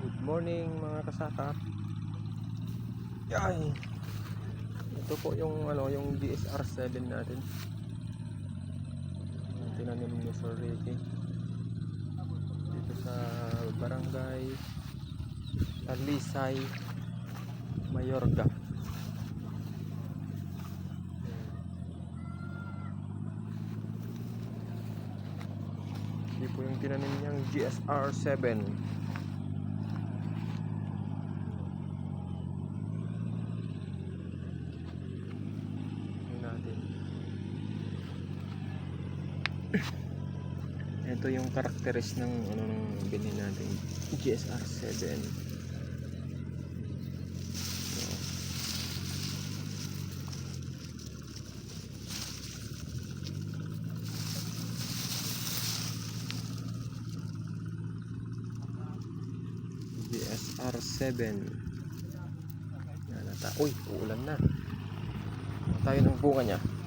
Good morning mga kasaka. Ay, ito po yung yung GSR 7 natin. Yung tinanim ni Sir Ricky dito sa barangay Talisay, Mayorga. Ito po yung tinanim niyang GSR 7. Ito yung karakteris ng ng binhi natin GSR 7. GSR 7. Uy, uulan na. Tayo ng bunga niya.